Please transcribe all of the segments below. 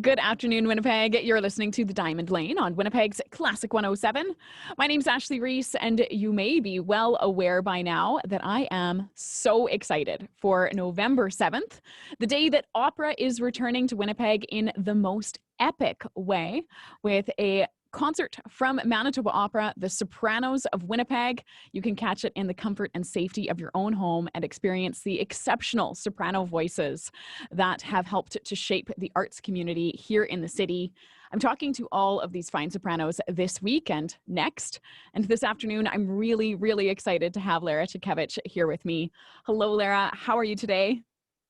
Good afternoon, Winnipeg. You're listening to The Diamond Lane on Winnipeg's Classic 107. My name's Ashley Reese, and you may be well aware by now that I am so excited for November 7th, the day that opera is returning to Winnipeg in the most epic way with a concert from Manitoba Opera, The Sopranos of Winnipeg. You can catch it in the comfort and safety of your own home and experience the exceptional soprano voices that have helped to shape the arts community here in the city. I'm talking to all of these fine sopranos this week and next. And this afternoon, I'm really, really excited to have Lara Ciekiewicz here with me. Hello, Lara. How are you today?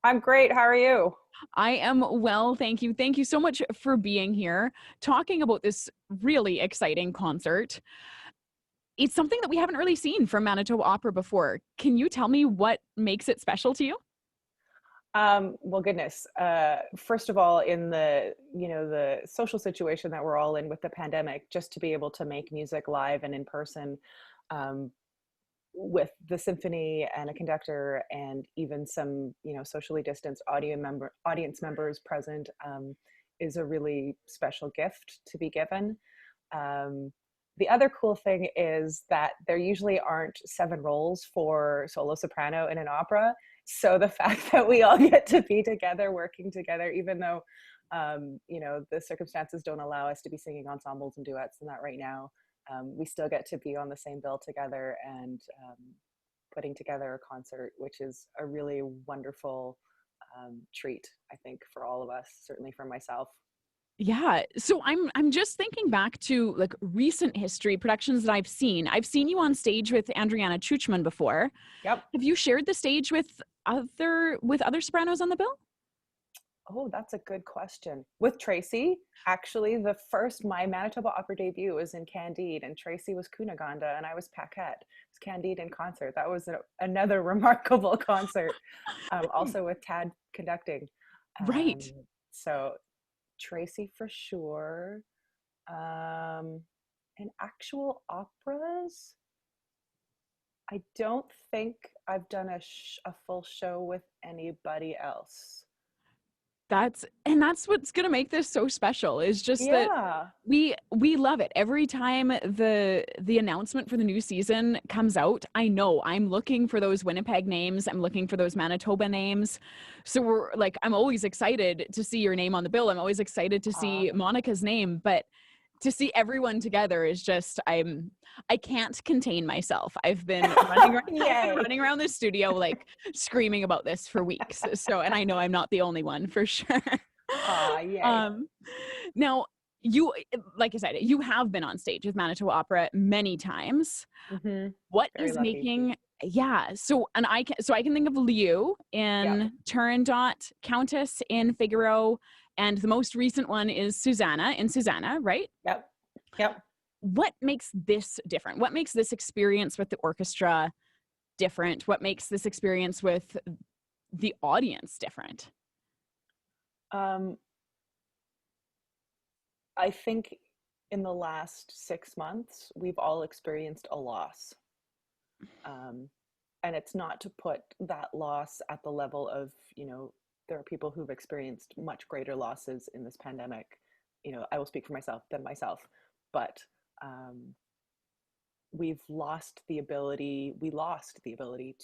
I'm great. How are you? I am well, thank you. Thank you so much for being here, talking about this really exciting concert. It's something that we haven't really seen from Manitoba Opera before. Can you tell me what makes it special to you? Well, goodness. First of all, in the social situation that we're all in with the pandemic, just to be able to make music live and in person, um, with the symphony and a conductor and even some, socially distanced audience members present, is a really special gift to be given. Um, the other cool thing is that there usually aren't seven roles for solo soprano in an opera. So the fact that we all get to be together, working together, even though, the circumstances don't allow us to be singing ensembles and duets and that right now, we still get to be on the same bill together and putting together a concert, which is a really wonderful treat, I think, for all of us, certainly for myself. Yeah. So I'm just thinking back to like recent history productions that I've seen. I've seen you on stage with Andriana Chuchman before. Yep. Have you shared the stage with other sopranos on the bill? Oh, that's a good question. With Tracy, actually, my Manitoba Opera debut was in Candide, and Tracy was Cunegonde, and I was Paquette. It was Candide in concert. That was another remarkable concert, also with Tad conducting. Right. Um, so Tracy for sure. In actual operas, I don't think I've done a full show with anybody else. That's what's gonna make this so special is just that Yeah. we love it. Every time the announcement for the new season comes out, I know I'm looking for those Winnipeg names, I'm looking for those Manitoba names. So we're like I'm always excited to see your name on the bill. I'm always excited to Uh, see Monica's name, but to see everyone together is just I can't contain myself. I've been Yay. running around the studio like screaming about this for weeks. So and I know I'm not the only one for sure. Yay. um Now you like I said, you have been on stage with Manitoba Opera many times. Hmm. What Very is lucky. making yeah, so I can think of Liu Yep. in Turandot, Countess in Figaro, and the most recent one is Susanna in Susanna, right? Yep. Yep. What makes this different? What makes this experience with the orchestra different? What makes this experience with the audience different? Um, I think in the last 6 months, we've all experienced a loss. Um, and it's not to put that loss at the level of, there are people who've experienced much greater losses in this pandemic. I will speak for myself than myself, but um, we lost the ability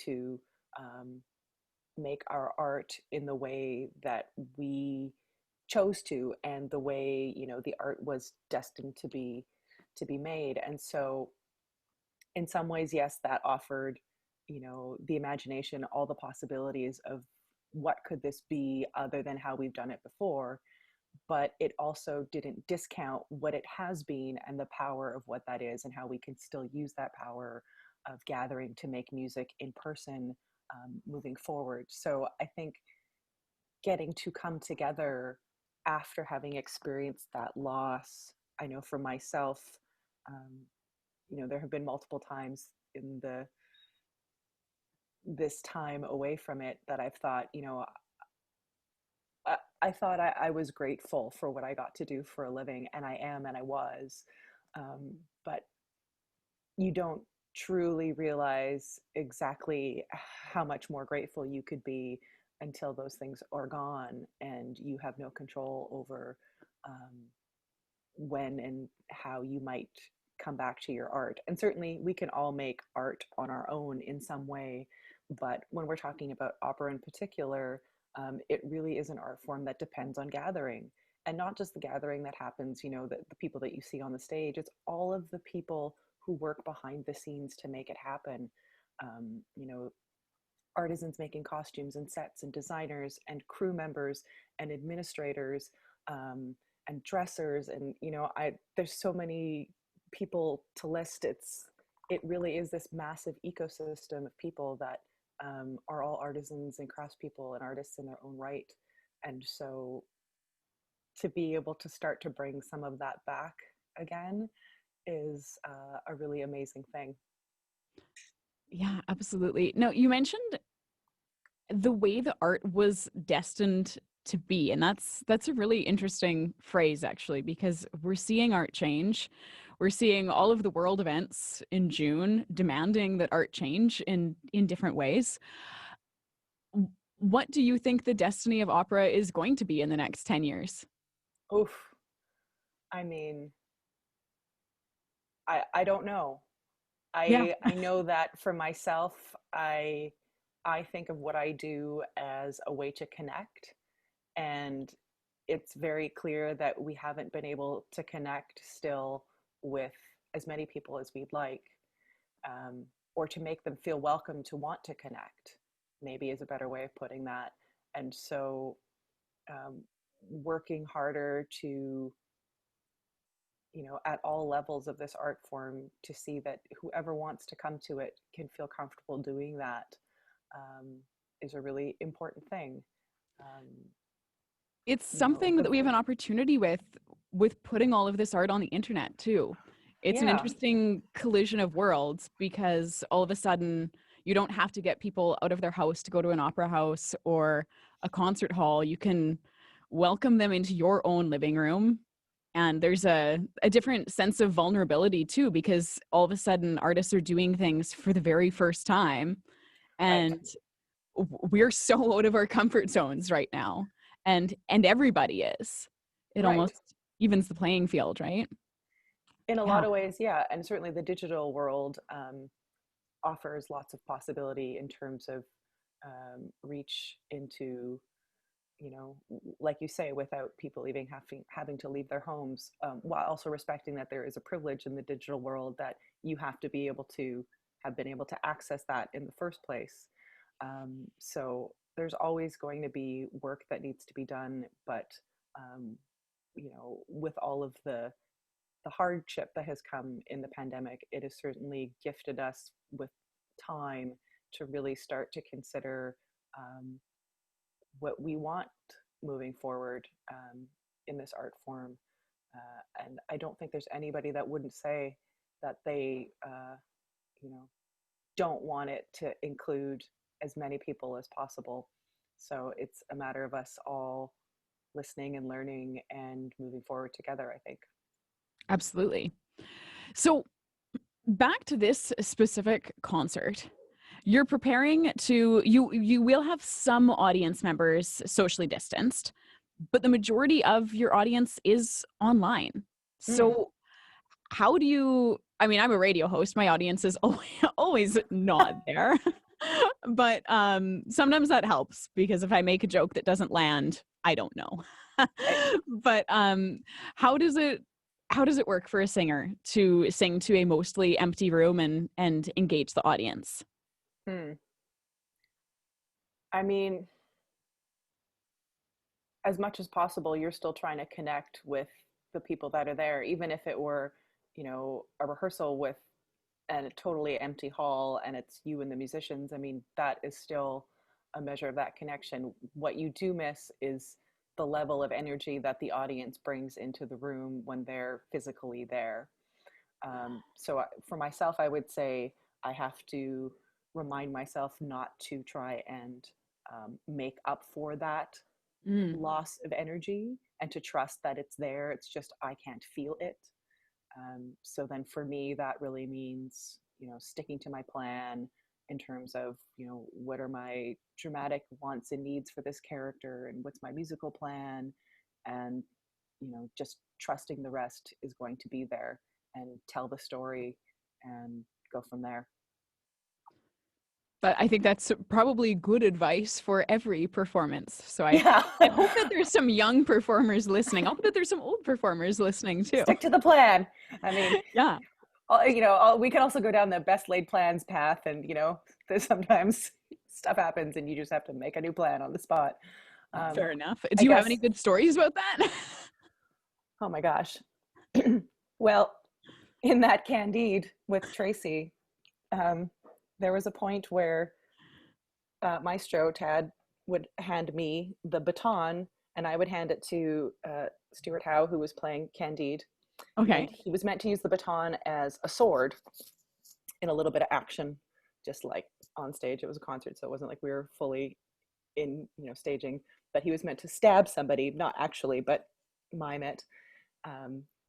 to um, make our art in the way that we chose to and the way the art was destined to be made. And so in some ways, yes, that offered the imagination, all the possibilities of what could this be other than how we've done it before, but it also didn't discount what it has been and the power of what that is and how we can still use that power of gathering to make music in person, moving forward. So I think getting to come together after having experienced that loss, I know for myself, um, there have been multiple times in this time away from it that I've thought, I thought I was grateful for what I got to do for a living, and I am, and I was. But you don't truly realize exactly how much more grateful you could be until those things are gone and you have no control over when and how you might come back to your art. And certainly we can all make art on our own in some way, but when we're talking about opera in particular, it really is an art form that depends on gathering. And not just the gathering that happens, the people that you see on the stage, it's all of the people who work behind the scenes to make it happen. You know, artisans making costumes and sets and designers and crew members and administrators, and dressers, and there's so many people to list. It really is this massive ecosystem of people that are all artisans and craftspeople and artists in their own right. And so to be able to start to bring some of that back again is a really amazing thing. Yeah, absolutely. No, you mentioned the way the art was destined to be, and that's a really interesting phrase, actually, because we're seeing art change. We're seeing all of the world events in June demanding that art change in different ways. What do you think the destiny of opera is going to be in the next 10 years? Oof. I mean, I don't know. Yeah. I know that for myself, I think of what I do as a way to connect, and it's very clear that we haven't been able to connect still with as many people as we'd like, or to make them feel welcome to want to connect, maybe is a better way of putting that. And so working harder to, at all levels of this art form, to see that whoever wants to come to it can feel comfortable doing that, is a really important thing. It's something that we have an opportunity with putting all of this art on the internet too. It's an interesting collision of worlds, because all of a sudden you don't have to get people out of their house to go to an opera house or a concert hall. You can welcome them into your own living room. And there's a different sense of vulnerability too, because all of a sudden artists are doing things for the very first time. And we're so out of our comfort zones right now. And everybody is. It almost evens the playing field, right? In a lot of ways, yeah. And certainly the digital world offers lots of possibility in terms of reach into, like you say, without people even having to leave their homes, while also respecting that there is a privilege in the digital world, that you have to be able to have been able to access that in the first place. So there's always going to be work that needs to be done, but with all of the hardship that has come in the pandemic, it has certainly gifted us with time to really start to consider what we want moving forward in this art form. And I don't think there's anybody that wouldn't say that they, don't want it to include as many people as possible. So it's a matter of us all listening and learning and moving forward together, I think. Absolutely. So back to this specific concert, you're preparing to, you will have some audience members socially distanced, but the majority of your audience is online. So how do you, I mean, I'm a radio host, my audience is always not there. But sometimes that helps, because if I make a joke that doesn't land, I don't know. But how does it work for a singer to sing to a mostly empty room and engage the audience? I mean, as much as possible, you're still trying to connect with the people that are there, even if it were, a rehearsal with a totally empty hall and it's you and the musicians. I mean, that is still a measure of that connection. What you do miss is the level of energy that the audience brings into the room when they're physically there. So for myself, I would say I have to remind myself not to try and make up for that loss of energy, and to trust that it's there. It's just I can't feel it. So then for me, that really means, sticking to my plan, in terms of, what are my dramatic wants and needs for this character, and what's my musical plan, and just trusting the rest is going to be there and tell the story and go from there. But I think that's probably good advice for every performance. So I Yeah. I hope that there's some young performers listening. I hope that there's some old performers listening too. Stick to the plan. I mean, yeah. We can also go down the best laid plans path, and there's sometimes stuff happens and you just have to make a new plan on the spot. Fair enough. Do you have any good stories about that? Oh my gosh. Well, in that Candide with Tracy, there was a point where Maestro Tad would hand me the baton, and I would hand it to Stuart Howe, who was playing Candide. Okay. And he was meant to use the baton as a sword in a little bit of action, just like on stage. It was a concert, so it wasn't like we were fully in, staging, but he was meant to stab somebody, not actually, but mime it.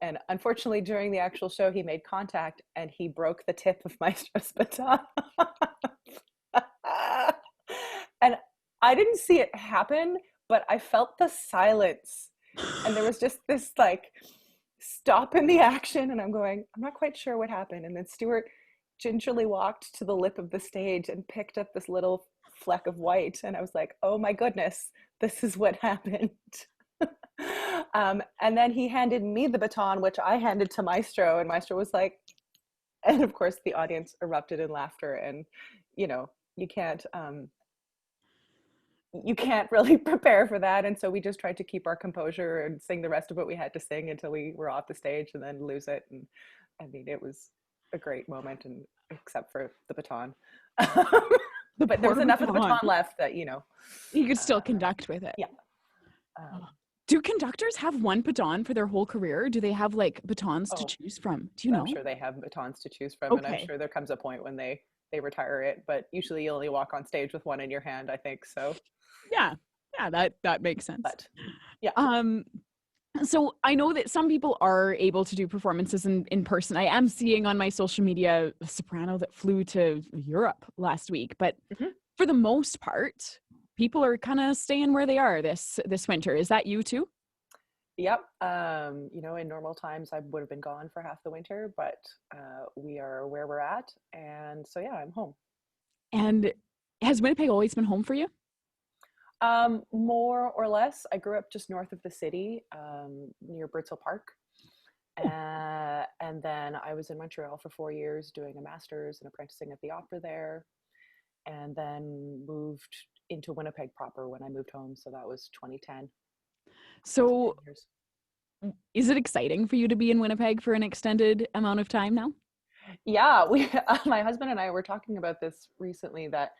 And unfortunately, during the actual show, he made contact and he broke the tip of Maestro's baton. And I didn't see it happen, but I felt the silence. And there was just this like stop in the action, and I'm going, I'm not quite sure what happened. And then Stuart gingerly walked to the lip of the stage and picked up this little fleck of white. And I was like, oh my goodness, this is what happened. And then he handed me the baton, which I handed to Maestro, and Maestro was like, and of course the audience erupted in laughter. And you can't really prepare for that. And so we just tried to keep our composure and sing the rest of what we had to sing until we were off the stage, and then lose it. And I mean, it was a great moment, and except for the baton. But there was enough of the baton left that, you could still conduct with it. Yeah. Do conductors have one baton for their whole career? Do they have like batons to choose from? Do you know? I'm sure they have batons to choose from. Okay. And I'm sure there comes a point when they retire it, but usually you only walk on stage with one in your hand, I think. So yeah, that makes sense. But yeah. So I know that some people are able to do performances in person. I am seeing on my social media a soprano that flew to Europe last week, but for the most part, people are kind of staying where they are this winter. Is that you too? Yep. In normal times I would have been gone for half the winter, but we are where we're at. And so, yeah, I'm home. And has Winnipeg always been home for you? More or less. I grew up just north of the city, near Birdsville Park. And then I was in Montreal for 4 years doing a master's and apprenticing at the opera there. And then moved into Winnipeg proper when I moved home. So that was 2010. So is it exciting for you to be in Winnipeg for an extended amount of time now? Yeah, my husband and I were talking about this recently, that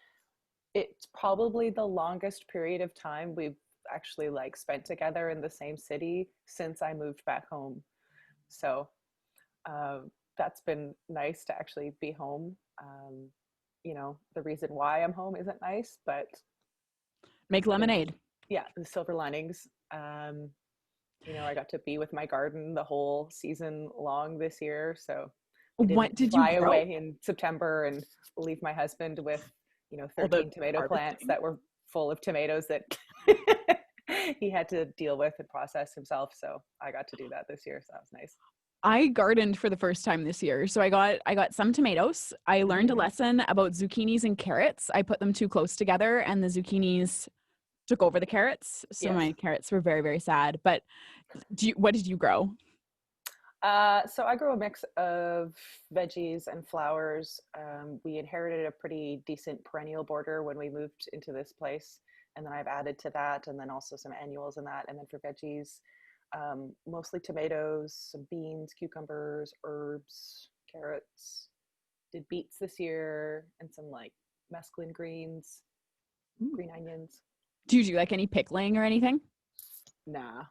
it's probably the longest period of time we've actually spent together in the same city since I moved back home. So that's been nice to actually be home. The reason why I'm home isn't nice, but make lemonade. Yeah, the silver linings. I got to be with my garden the whole season long this year. So what did fly you grow? away in September and leave my husband with 13 tomato plants that were full of tomatoes that he had to deal with and process himself. So I got to do that this year. So that was nice. I gardened for the first time this year. So I got some tomatoes. I learned a lesson about zucchinis and carrots. I put them too close together and the zucchinis took over the carrots. So my carrots were very, very sad. But what did you grow? So I grew a mix of veggies and flowers. We inherited a pretty decent perennial border when we moved into this place. And then I've added to that, and then also some annuals in that. And then for veggies, mostly tomatoes, some beans, cucumbers, herbs, carrots. Did beets this year, and some mesclun greens, green onions. Do you do any pickling or anything? Nah.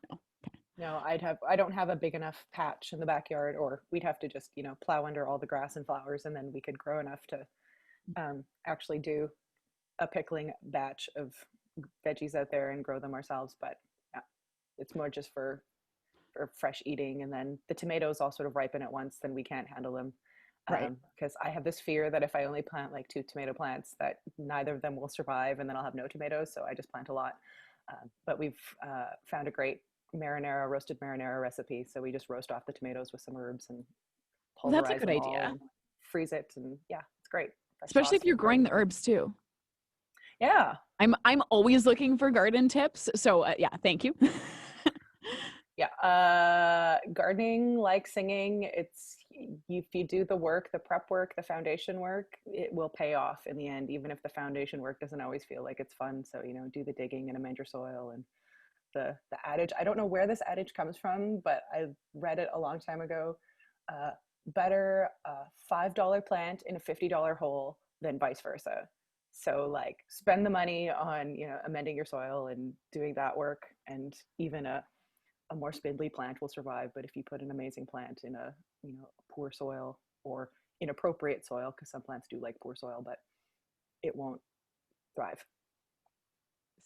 No, I don't have a big enough patch in the backyard, or we'd have to just, plow under all the grass and flowers, and then we could grow enough to actually do a pickling batch of veggies out there and grow them ourselves. But yeah, it's more just for fresh eating. And then the tomatoes all sort of ripen at once, then we can't handle them Right. Because I have this fear that if I only plant like 2 tomato plants, that neither of them will survive, and then I'll have no tomatoes. So I just plant a lot. But we've found a great roasted marinara recipe. So we just roast off the tomatoes with some herbs and Well, that's a pulverize good them all idea. and freeze it. And yeah, it's great. Fresh Especially if sauce you're is great. growing the herbs too. Yeah. I'm always looking for garden tips. So yeah, thank you. Yeah. Gardening, like singing, if you do the work, the prep work, the foundation work, it will pay off in the end, even if the foundation work doesn't always feel like it's fun. So, do the digging and amend your soil. And the adage, I don't know where this adage comes from, but I read it a long time ago. Better a $5 plant in a $50 hole than vice versa. So like spend the money on, amending your soil and doing that work, and even a more spindly plant will survive. But if you put an amazing plant in a poor soil or inappropriate soil, because some plants do like poor soil, but it won't thrive.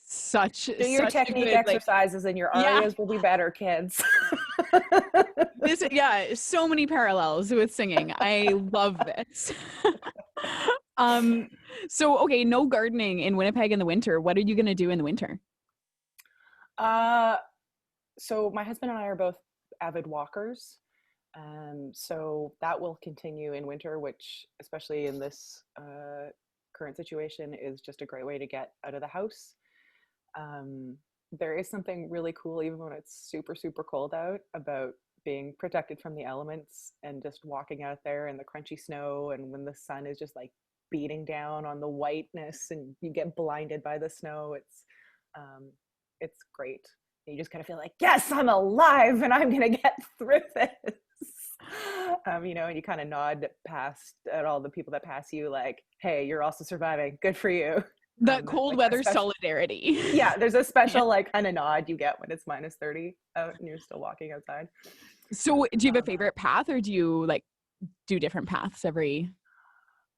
Such Do your a technique good exercises and your yeah. arias will be better, kids. So many parallels with singing. I love this. So okay, no gardening in Winnipeg in the winter. What are you going to do in the winter? So my husband and I are both avid walkers. So that will continue in winter, which, especially in this current situation, is just a great way to get out of the house. There is something really cool, even when it's super, super cold out, about being protected from the elements and just walking out there in the crunchy snow, and when the sun is just like beating down on the whiteness and you get blinded by the snow. It's great. You just kind of feel like, yes, I'm alive and I'm going to get through this. And you kind of nod past at all the people that pass you like, hey, you're also surviving. Good for you. The cold weather solidarity. Yeah, there's a special like kind of nod you get when it's minus 30 out and you're still walking outside. So do you have a favorite path, or do you like do different paths every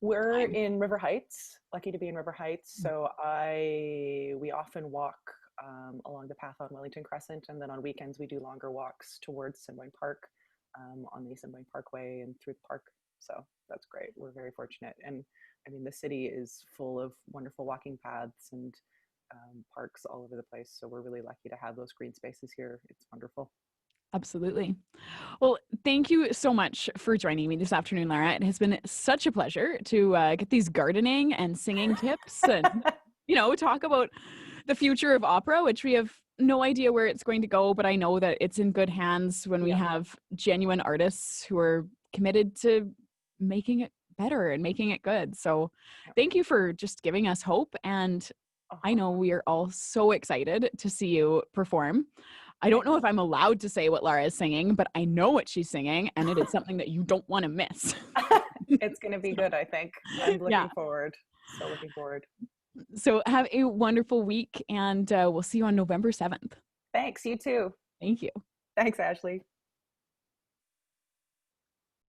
We're in River Heights, lucky to be in River Heights. So we often walk along the path on Wellington Crescent, and then on weekends we do longer walks towards Symboyne Park, on the Symboyne Parkway and through the park. So that's great. We're very fortunate. And I mean, the city is full of wonderful walking paths and parks all over the place. So we're really lucky to have those green spaces here. It's wonderful. Absolutely. Well, thank you so much for joining me this afternoon, Lara. It has been such a pleasure to get these gardening and singing tips and, talk about the future of opera, which we have no idea where it's going to go, but I know that it's in good hands when we have genuine artists who are committed to making it better and making it good. So thank you for just giving us hope. And I know we are all so excited to see you perform. I don't know if I'm allowed to say what Lara is singing, but I know what she's singing, and it is something that you don't want to miss. It's going to be good, I think. I'm looking forward. So looking forward. So have a wonderful week, and we'll see you on November 7th. Thanks. You too. Thank you. Thanks, Ashley.